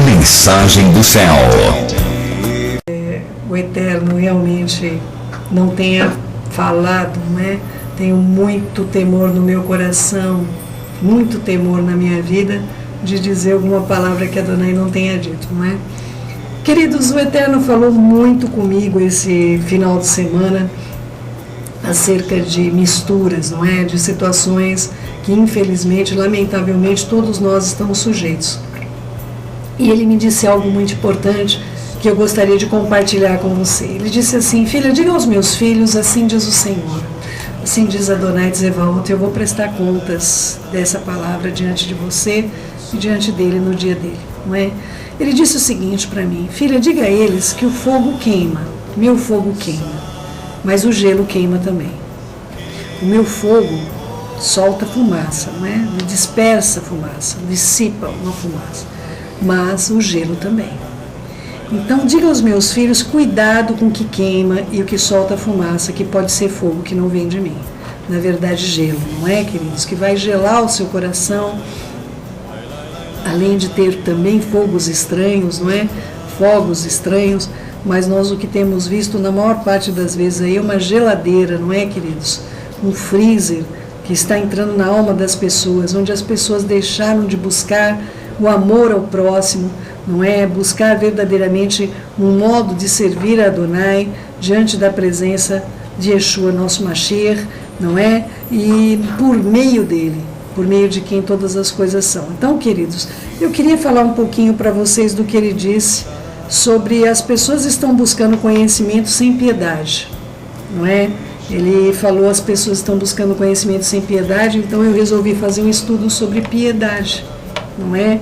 Mensagem do céu. O Eterno realmente não tenha falado, né? Tenho muito temor no meu coração, muito temor na minha vida de dizer alguma palavra que a Adonai não tenha dito, não é? Queridos, o Eterno falou muito comigo esse final de semana acerca de misturas, não é? De situações que infelizmente, lamentavelmente, todos nós estamos sujeitos. E ele me disse algo muito importante que eu gostaria de compartilhar com você. Ele disse assim: filha, diga aos meus filhos, assim diz o Senhor. Assim diz Adonai Tzevaot, eu vou prestar contas dessa palavra diante de você e diante dele no dia dele, não é? Ele disse o seguinte para mim: filha, diga a eles que o fogo queima, meu fogo queima, mas o gelo queima também. O meu fogo solta fumaça, não é? Dispersa fumaça, dissipa uma fumaça, mas o gelo também. Então diga aos meus filhos, cuidado com o que queima e o que solta fumaça, que pode ser fogo que não vem de mim. Na verdade, gelo, não é, queridos? Que vai gelar o seu coração, além de ter também fogos estranhos, não é? Fogos estranhos, mas nós o que temos visto na maior parte das vezes aí é uma geladeira, não é, queridos? Um freezer que está entrando na alma das pessoas, onde as pessoas deixaram de buscar o amor ao próximo, não é? Buscar verdadeiramente um modo de servir a Adonai diante da presença de Yeshua, nosso Mashiach, não é? E por meio dele, por meio de quem todas as coisas são. Então, queridos, eu queria falar um pouquinho para vocês do que ele disse sobre as pessoas estão buscando conhecimento sem piedade, não é? Ele falou, as pessoas estão buscando conhecimento sem piedade, então eu resolvi fazer um estudo sobre piedade, não é?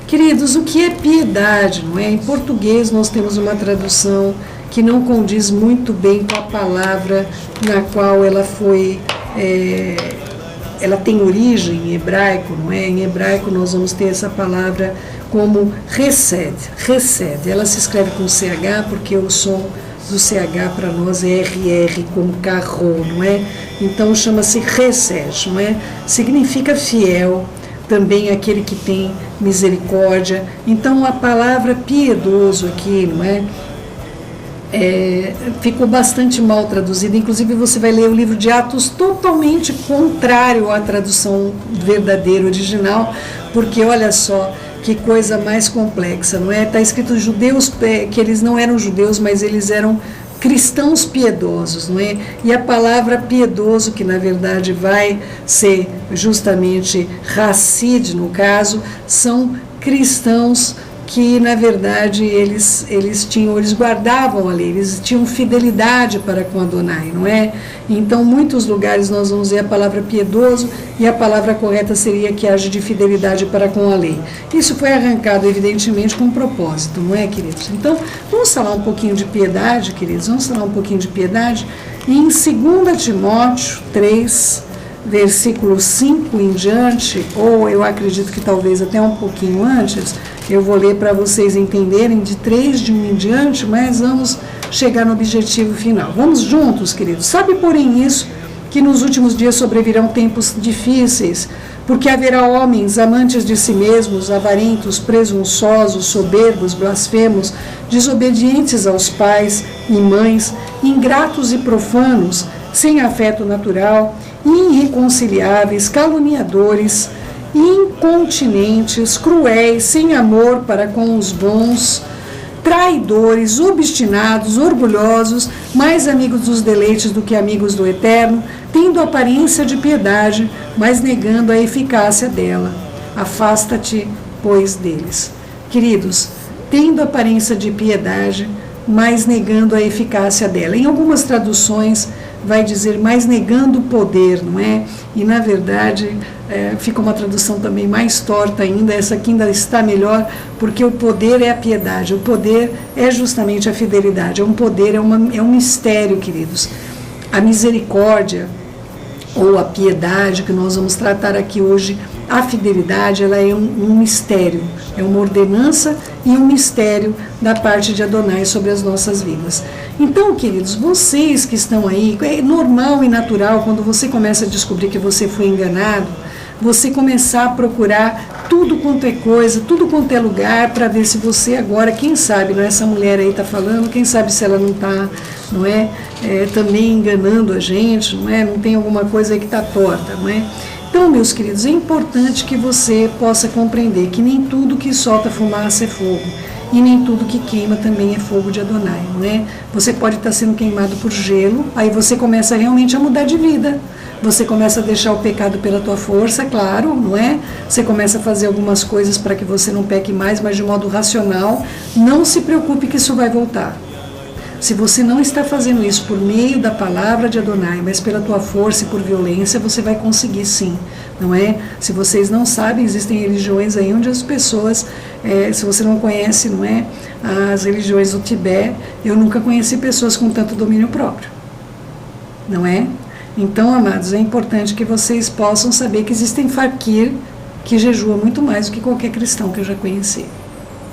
Queridos, o que é piedade, não é? Em português nós temos uma tradução que não condiz muito bem com a palavra na qual ela foi, ela tem origem em hebraico, não é? Em hebraico nós vamos ter essa palavra como resed, ela se escreve com CH porque o som do CH para nós é RR, como carro, não é? Então chama-se resed, não é? Significa fiel, também aquele que tem misericórdia. Então a palavra piedoso aqui, não é? Ficou bastante mal traduzida, inclusive você vai ler o livro de Atos totalmente contrário à tradução verdadeira, original, porque olha só que coisa mais complexa, não é? Está escrito judeus, que eles não eram judeus, mas eles eram cristãos piedosos, não é? E a palavra piedoso, que na verdade vai ser justamente Hassid, no caso, são cristãos que na verdade eles guardavam a lei, eles tinham fidelidade para com Adonai, não é? Então, em muitos lugares nós vamos ver a palavra piedoso e a palavra correta seria que age de fidelidade para com a lei. Isso foi arrancado, evidentemente, com um propósito, não é, queridos? Então, vamos falar um pouquinho de piedade, queridos, vamos falar um pouquinho de piedade. E em 2 Timóteo 3, versículo 5 em diante, ou eu acredito que talvez até um pouquinho antes, eu vou ler para vocês entenderem de 3 de 1 em diante, mas vamos chegar no objetivo final. Vamos juntos, queridos. Sabe, porém, isso, que nos últimos dias sobrevirão tempos difíceis, porque haverá homens amantes de si mesmos, avarentos, presunçosos, soberbos, blasfemos, desobedientes aos pais e mães, ingratos e profanos, sem afeto natural, irreconciliáveis, caluniadores, incontinentes, cruéis, sem amor para com os bons, traidores, obstinados, orgulhosos, mais amigos dos deleites do que amigos do Eterno, tendo aparência de piedade, mas negando a eficácia dela. Afasta-te, pois, deles. Queridos, tendo aparência de piedade, mas negando a eficácia dela. Em algumas traduções vai dizer mais negando o poder, não é? E na verdade fica uma tradução também mais torta ainda, essa aqui ainda está melhor, porque o poder é a piedade, o poder é justamente a fidelidade, é um poder, é um mistério, queridos. A misericórdia ou a piedade que nós vamos tratar aqui hoje, a fidelidade, ela é um mistério, é uma ordenança e um mistério da parte de Adonai sobre as nossas vidas. Então, queridos, vocês que estão aí, é normal e natural quando você começa a descobrir que você foi enganado, você começar a procurar tudo quanto é coisa, tudo quanto é lugar, para ver se você agora, quem sabe, não é, essa mulher aí está falando, quem sabe se ela não está, não é, também enganando a gente, não é, não tem alguma coisa aí que está torta, não é? Então, meus queridos, é importante que você possa compreender que nem tudo que solta fumaça é fogo, e nem tudo que queima também é fogo de Adonai, não é? Você pode estar sendo queimado por gelo, aí você começa realmente a mudar de vida. Você começa a deixar o pecado pela tua força, claro, não é? Você começa a fazer algumas coisas para que você não peque mais, mas de modo racional. Não se preocupe que isso vai voltar. Se você não está fazendo isso por meio da palavra de Adonai, mas pela tua força e por violência, você vai conseguir sim, não é? Se vocês não sabem, existem religiões aí onde as pessoas, se você não conhece, não é? As religiões do Tibete, eu nunca conheci pessoas com tanto domínio próprio, não é? Então, amados, é importante que vocês possam saber que existem fakir que jejua muito mais do que qualquer cristão que eu já conheci,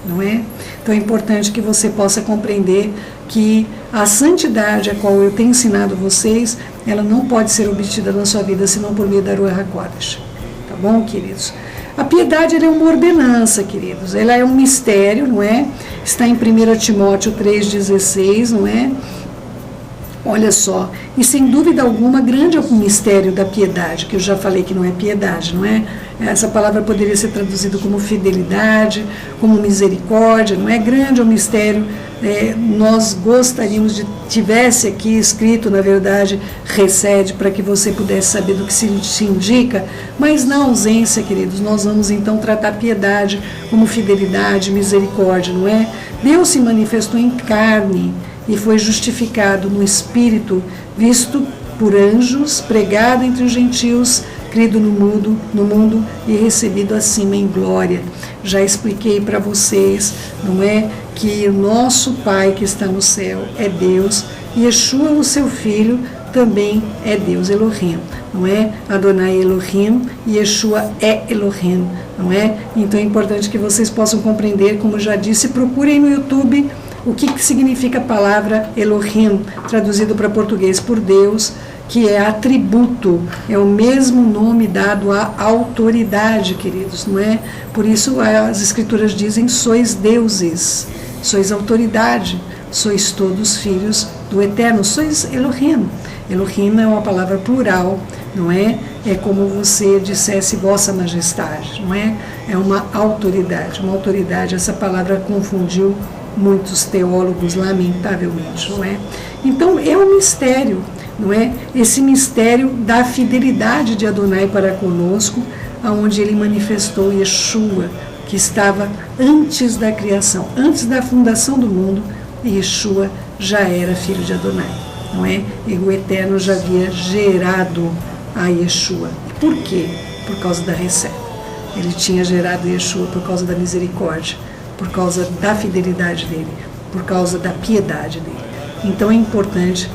não é? Então é importante que você possa compreender que a santidade a qual eu tenho ensinado vocês, ela não pode ser obtida na sua vida senão por meio da Ruach HaKodesh, tá bom, queridos? A piedade ela é uma ordenança, queridos, ela é um mistério, não é? Está em 1 Timóteo 3,16, não é? Olha só, e sem dúvida alguma, grande é o mistério da piedade, que eu já falei que não é piedade, não é? Essa palavra poderia ser traduzida como fidelidade, como misericórdia, não é? Grande é o mistério, nós gostaríamos de tivesse aqui escrito, na verdade, recede, para que você pudesse saber do que se indica, mas na ausência, queridos, nós vamos então tratar piedade como fidelidade, misericórdia, não é? Deus se manifestou em carne, e foi justificado no Espírito, visto por anjos, pregado entre os gentios, crido no mundo e recebido acima em glória. Já expliquei para vocês, não é, que o nosso Pai que está no céu é Deus, e Yeshua, o seu Filho, também é Deus, Elohim, não é? Adonai Elohim e Yeshua é Elohim, não é? Então é importante que vocês possam compreender, como já disse, procurem no YouTube o que significa a palavra Elohim, traduzido para português por Deus, que é atributo, é o mesmo nome dado à autoridade, queridos, não é? Por isso as escrituras dizem, sois deuses, sois autoridade, sois todos filhos do Eterno, sois Elohim. Elohim é uma palavra plural, não é? É como você dissesse vossa majestade, não é? É uma autoridade, essa palavra confundiu muitos teólogos, lamentavelmente, não é? Então, é um mistério, não é? Esse mistério da fidelidade de Adonai para conosco, aonde ele manifestou Yeshua, que estava antes da criação, antes da fundação do mundo, Yeshua já era filho de Adonai, não é? E o Eterno já havia gerado a Yeshua. Por quê? Por causa da Recebe. Ele tinha gerado Yeshua por causa da misericórdia, por causa da fidelidade dele, por causa da piedade dele. Então é importante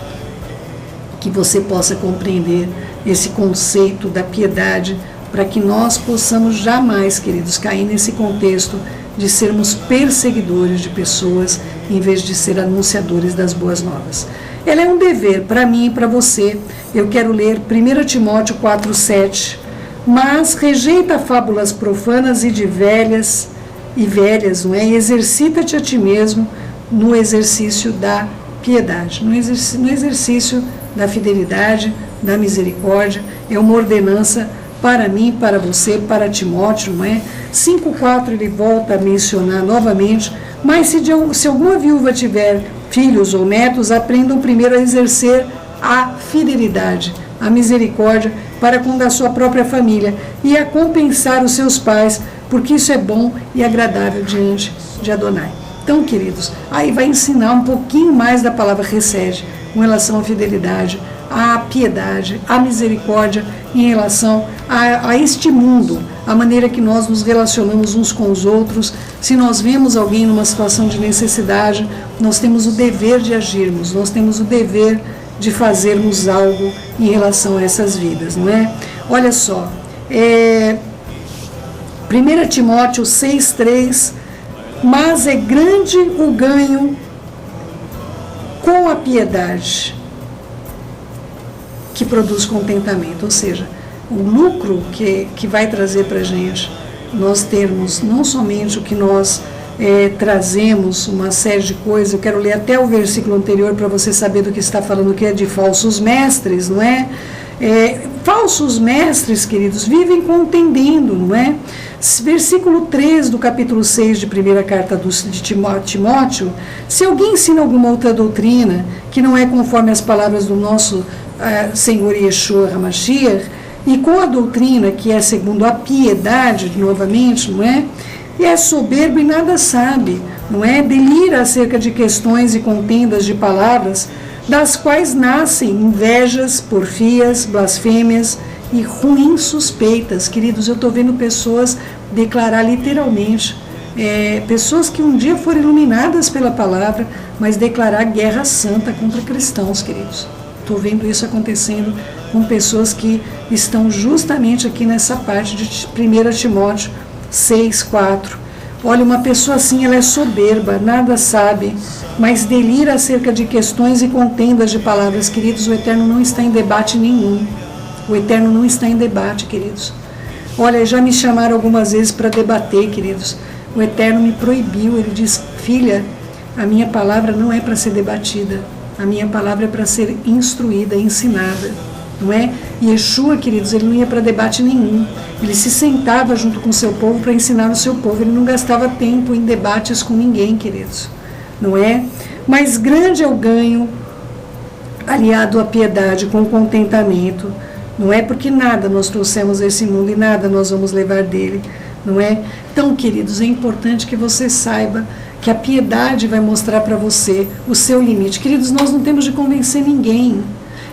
que você possa compreender esse conceito da piedade, para que nós possamos jamais, queridos, cair nesse contexto de sermos perseguidores de pessoas, em vez de ser anunciadores das boas novas. Ela é um dever para mim e para você. Eu quero ler 1 Timóteo 4,7. Mas rejeita fábulas profanas e de velhas, não é? E exercita-te a ti mesmo no exercício da piedade, no exercício da fidelidade, da misericórdia. É uma ordenança para mim, para você, para Timóteo, não é? 5,4 ele volta a mencionar novamente, mas se alguma viúva tiver filhos ou netos, aprendam primeiro a exercer a fidelidade, a misericórdia para com da sua própria família e a compensar os seus pais, porque isso é bom e agradável diante de Adonai. Então, queridos, aí vai ensinar um pouquinho mais da palavra recede, com relação à fidelidade, à piedade, à misericórdia, em relação a este mundo, a maneira que nós nos relacionamos uns com os outros. Se nós vemos alguém numa situação de necessidade, nós temos o dever de agirmos, nós temos o dever de fazermos algo em relação a essas vidas, não é? Olha só, 1 Timóteo 6,3, mas é grande o ganho com a piedade que produz contentamento, ou seja, o lucro que vai trazer para a gente nós termos não somente o que nós trazemos, uma série de coisas. Eu quero ler até o versículo anterior para você saber do que está falando, que é de falsos mestres, não é? Falsos mestres, queridos, vivem contendendo, não é? Versículo 3 do capítulo 6 de primeira carta de Timóteo: se alguém ensina alguma outra doutrina que não é conforme as palavras do nosso Senhor Yeshua HaMashiach, e com a doutrina que é segundo a piedade, novamente, não é? E é soberbo e nada sabe, não é? Delira acerca de questões e contendas de palavras, das quais nascem invejas, porfias, blasfêmias e ruins suspeitas. Queridos, eu estou vendo pessoas declarar literalmente, pessoas que um dia foram iluminadas pela palavra, mas declarar guerra santa contra cristãos, queridos. Estou vendo isso acontecendo com pessoas que estão justamente aqui nessa parte de 1 Timóteo 6:4. Olha, uma pessoa assim, ela é soberba, nada sabe, mas delira acerca de questões e contendas de palavras. Queridos, o Eterno não está em debate nenhum. O Eterno não está em debate, queridos. Olha, já me chamaram algumas vezes para debater, queridos. O Eterno me proibiu, ele diz: filha, a minha palavra não é para ser debatida, a minha palavra é para ser instruída, ensinada, não é? Yeshua, queridos, ele não ia para debate nenhum, ele se sentava junto com o seu povo para ensinar o seu povo, ele não gastava tempo em debates com ninguém, queridos, não é? Mas grande é o ganho aliado à piedade com o contentamento, não é? Porque nada nós trouxemos desse mundo e nada nós vamos levar dele, não é? Então, queridos, é importante que você saiba que a piedade vai mostrar para você o seu limite. Queridos, nós não temos de convencer ninguém.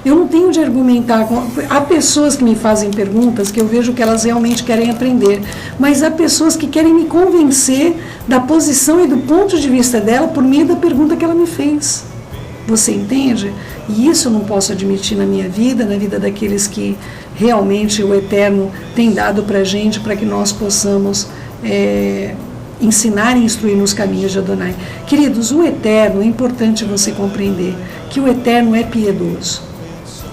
Eu não tenho de argumentar. Há pessoas que me fazem perguntas que eu vejo que elas realmente querem aprender, mas há pessoas que querem me convencer da posição e do ponto de vista dela por meio da pergunta que ela me fez. Você entende? E isso eu não posso admitir na minha vida, na vida daqueles que realmente o Eterno tem dado para a gente, para que nós possamos ensinar e instruir nos caminhos de Adonai. Queridos, o Eterno, é importante você compreender que o Eterno é piedoso.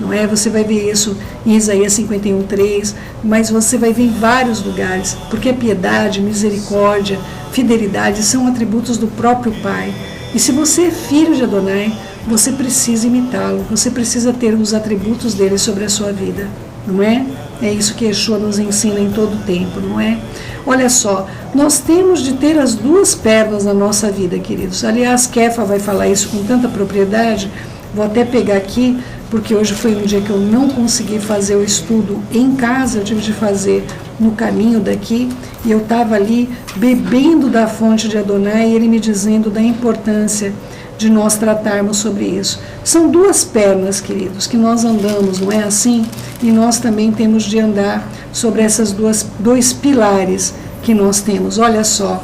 Não é? Você vai ver isso em Isaías 51:3, mas você vai ver em vários lugares, porque a piedade, misericórdia, fidelidade são atributos do próprio Pai. E se você é filho de Adonai, você precisa imitá-lo, você precisa ter os atributos dele sobre a sua vida, não é? É isso que Yeshua nos ensina em todo o tempo, não é? Olha só, nós temos de ter as duas pernas na nossa vida, queridos. Aliás, Kefa vai falar isso com tanta propriedade, vou até pegar aqui, porque hoje foi um dia que eu não consegui fazer o estudo em casa, eu tive de fazer no caminho daqui, e eu estava ali bebendo da fonte de Adonai, e ele me dizendo da importância de nós tratarmos sobre isso. São duas pernas, queridos, que nós andamos, não é assim? E nós também temos de andar sobre essas dois pilares que nós temos. Olha só,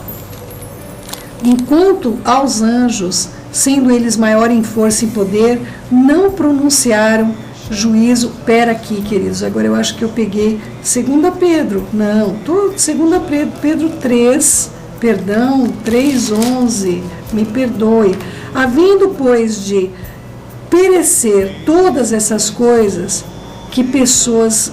enquanto aos anjos, sendo eles maior em força e poder, não pronunciaram juízo. Pera aqui, queridos, agora eu acho que eu peguei 2 Pedro, não, 2 Pedro 3, perdão, 3:11, me perdoe. Havendo, pois, de perecer todas essas coisas, que pessoas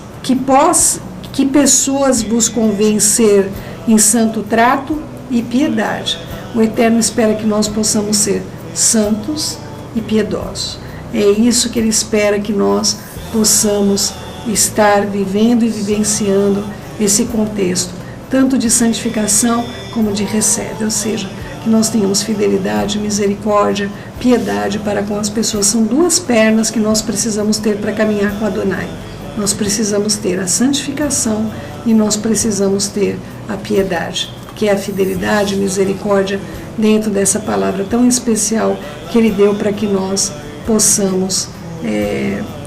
vos convencer em santo trato e piedade. O Eterno espera que nós possamos ser santos e piedosos. É isso que Ele espera, que nós possamos estar vivendo e vivenciando esse contexto, tanto de santificação como de recebe, ou seja, que nós tenhamos fidelidade, misericórdia, piedade para com as pessoas. São duas pernas que nós precisamos ter para caminhar com Adonai. Nós precisamos ter a santificação e nós precisamos ter a piedade, que é a fidelidade, misericórdia, dentro dessa palavra tão especial que Ele deu para que nós possamos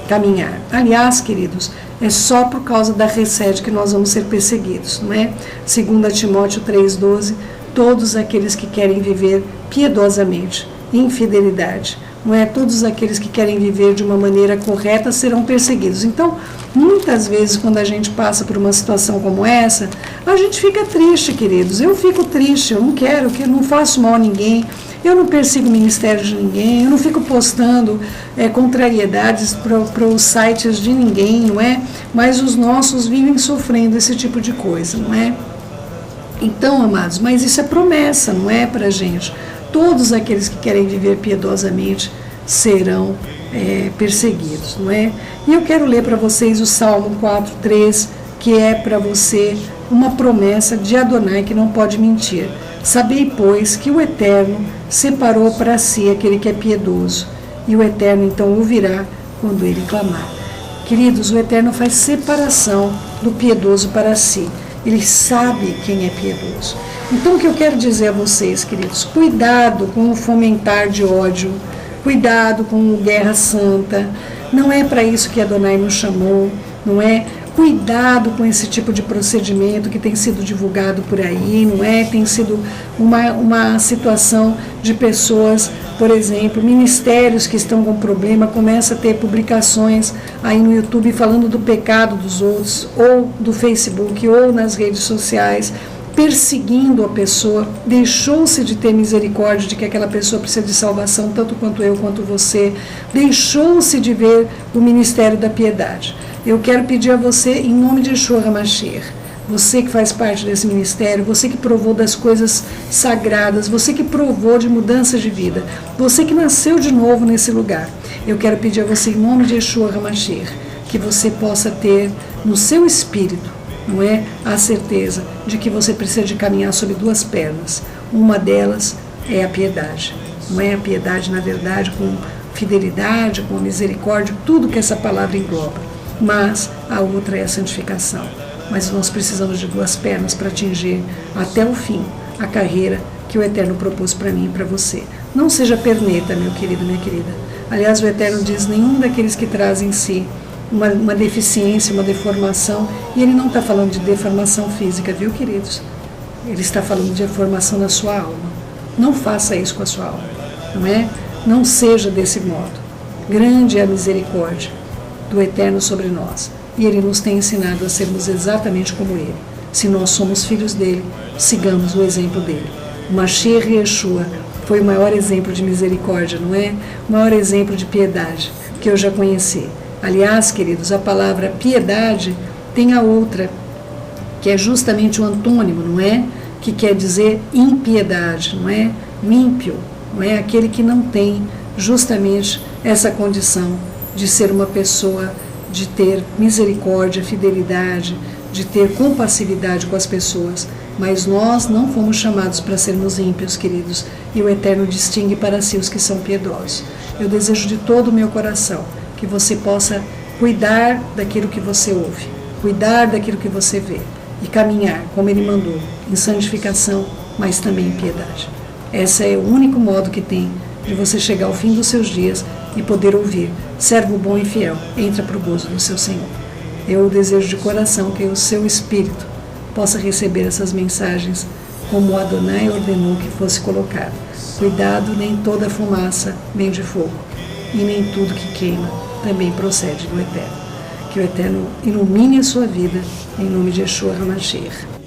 caminhar. Aliás, queridos, é só por causa da recede que nós vamos ser perseguidos, não é? 2 Timóteo 3:12, todos aqueles que querem viver piedosamente, em fidelidade, não é? Todos aqueles que querem viver de uma maneira correta serão perseguidos. Então, muitas vezes, quando a gente passa por uma situação como essa, a gente fica triste, queridos. Eu fico triste, eu não quero, que eu não faço mal a ninguém, eu não persigo o ministério de ninguém, eu não fico postando contrariedades para os sites de ninguém, não é? Mas os nossos vivem sofrendo esse tipo de coisa, não é? Então, amados, mas isso é promessa, não é para a gente. Todos aqueles que querem viver piedosamente serão perseguidos, não é? E eu quero ler para vocês o Salmo 4:3, que é para você uma promessa de Adonai que não pode mentir. Sabei, pois, que o Eterno separou para si aquele que é piedoso, e o Eterno então ouvirá quando ele clamar. Queridos, o Eterno faz separação do piedoso para si. Ele sabe quem é piedoso. Então, o que eu quero dizer a vocês, queridos, cuidado com o fomentar de ódio, cuidado com guerra santa. Não é para isso que Adonai nos chamou, não é? Cuidado com esse tipo de procedimento que tem sido divulgado por aí, não é? Tem sido uma situação de pessoas, por exemplo, ministérios que estão com problema, começa a ter publicações aí no YouTube falando do pecado dos outros, ou do Facebook, ou nas redes sociais, perseguindo a pessoa. Deixou-se de ter misericórdia de que aquela pessoa precisa de salvação, tanto quanto eu, quanto você. Deixou-se de ver o ministério da piedade. Eu quero pedir a você, em nome de Yeshua HaMashiach, você que faz parte desse ministério, você que provou das coisas sagradas, você que provou de mudança de vida, você que nasceu de novo nesse lugar, eu quero pedir a você, em nome de Yeshua HaMashiach, que você possa ter no seu espírito, não é, a certeza de que você precisa de caminhar sobre duas pernas. Uma delas é a piedade. Não é a piedade, na verdade, com fidelidade, com misericórdia, tudo que essa palavra engloba. Mas a outra é a santificação. Mas nós precisamos de duas pernas para atingir até o fim a carreira que o Eterno propôs para mim e para você. Não seja perneta, meu querido, minha querida. Aliás, o Eterno diz, nenhum daqueles que trazem em si uma deficiência, uma deformação, e ele não está falando de deformação física, viu, queridos? Ele está falando de deformação na sua alma. Não faça isso com a sua alma, não é? Não seja desse modo. Grande é a misericórdia do Eterno sobre nós, e Ele nos tem ensinado a sermos exatamente como Ele. Se nós somos filhos dEle, sigamos o exemplo dEle. O Mashiach Yeshua foi o maior exemplo de misericórdia, não é? O maior exemplo de piedade que eu já conheci. Aliás, queridos, a palavra piedade tem a outra, que é justamente o antônimo, não é? Que quer dizer impiedade, não é? O ímpio, não é? Aquele que não tem justamente essa condição de ser uma pessoa, de ter misericórdia, fidelidade, de ter compassividade com as pessoas. Mas nós não fomos chamados para sermos ímpios, queridos, e o Eterno distingue para si os que são piedosos. Eu desejo de todo o meu coração que você possa cuidar daquilo que você ouve, cuidar daquilo que você vê e caminhar, como Ele mandou, em santificação, mas também em piedade. Esse é o único modo que tem de você chegar ao fim dos seus dias e poder ouvir, servo bom e fiel, entra para o gozo do seu Senhor. Eu desejo de coração que o seu espírito possa receber essas mensagens como o Adonai ordenou que fosse colocado. Cuidado, nem toda fumaça vem de fogo, e nem tudo que queima também procede do Eterno. Que o Eterno ilumine a sua vida, em nome de Yeshua HaMashiach.